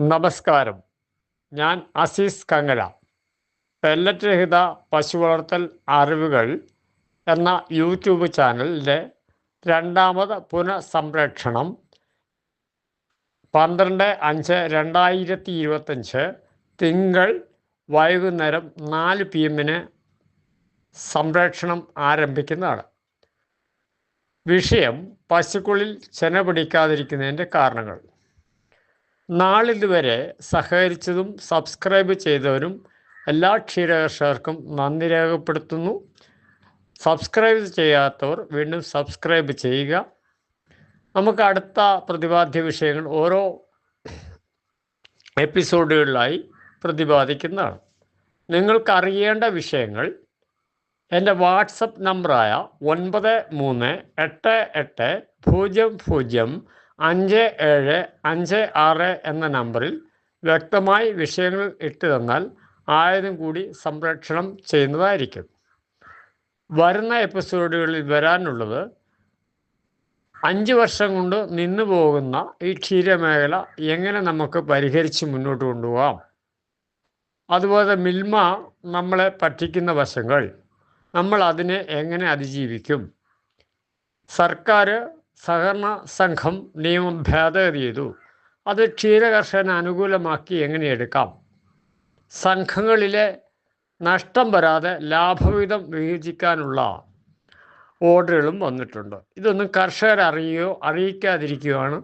നമസ്കാരം. ഞാൻ അസീസ് കങ്ങല. പെല്ലറ്റ് രഹിത പശു വളർത്തൽ അറിവുകൾ എന്ന യൂട്യൂബ് ചാനലിൻ്റെ രണ്ടാമത് പുനഃസംപ്രേക്ഷണം 12/5/2025 തിങ്കൾ വൈകുന്നേരം 4 PM സംപ്രേക്ഷണം ആരംഭിക്കുന്നതാണ്. വിഷയം: പശുക്കളിൽ ചെന പിടിക്കാതിരിക്കുന്നതിൻ്റെ കാരണങ്ങൾ. നാളിതുവരെ സഹകരിച്ചതും സബ്സ്ക്രൈബ് ചെയ്തവരും എല്ലാ ക്ഷീരകർഷകർക്കും നന്ദി രേഖപ്പെടുത്തുന്നു. സബ്സ്ക്രൈബ് ചെയ്യാത്തവർ വീണ്ടും സബ്സ്ക്രൈബ് ചെയ്യുക. നമുക്ക് അടുത്ത പ്രതിപാദ്യ വിഷയങ്ങൾ ഓരോ എപ്പിസോഡുകളിലായി പ്രതിപാദിക്കുന്നതാണ്. നിങ്ങൾക്കറിയേണ്ട വിഷയങ്ങൾ എൻ്റെ വാട്സപ്പ് നമ്പറായ 9300005756 എന്ന നമ്പറിൽ വ്യക്തമായി വിഷയങ്ങൾ ഇട്ട് തന്നാൽ ആയതും കൂടി സംപ്രേക്ഷണം ചെയ്യുന്നതായിരിക്കും. വരുന്ന എപ്പിസോഡുകളിൽ വരാനുള്ളത് 5 വർഷം കൊണ്ട് നിന്നു പോകുന്ന ഈ ക്ഷീരമേഖല എങ്ങനെ നമുക്ക് പരിഹരിച്ച് മുന്നോട്ട് കൊണ്ടുപോകാം, അതുപോലെ മിൽമ നമ്മളെ പറ്റിക്കുന്ന വശങ്ങൾ, നമ്മൾ അതിനെ എങ്ങനെ അതിജീവിക്കും, സർക്കാർ സഹകരണ സംഘം നിയമം ഭേദഗതി ചെയ്തു, അത് ക്ഷീരകർഷകന് അനുകൂലമാക്കി എങ്ങനെ എടുക്കാം, സംഘങ്ങളിലെ നഷ്ടം വരാതെ ലാഭവിഹിതം വിഭജിക്കാനുള്ള ഓർഡറുകളും വന്നിട്ടുണ്ട്. ഇതൊന്നും കർഷകരെ അറിയിക്കാതിരിക്കുകയാണ്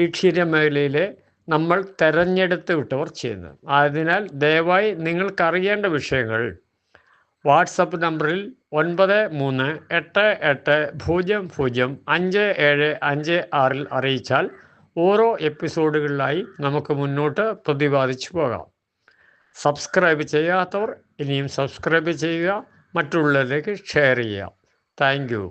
ഈ ക്ഷീരമേഖലയിലെ നമ്മൾ തെരഞ്ഞെടുത്ത് വിട്ടവർ ചെയ്യുന്നത്. ആയതിനാൽ ദയവായി നിങ്ങൾക്കറിയേണ്ട വിഷയങ്ങൾ വാട്സപ്പ് നമ്പറിൽ 930088005756 അറിയിച്ചാൽ ഓരോ എപ്പിസോഡുകളിലായി നമുക്ക് മുന്നോട്ട് പ്രതിപാദിച്ചു പോകാം. സബ്സ്ക്രൈബ് ചെയ്യാത്തവർ ഇനിയും സബ്സ്ക്രൈബ് ചെയ്യുക, മറ്റുള്ളവരിലേക്ക് ഷെയർ ചെയ്യുക. Thank you.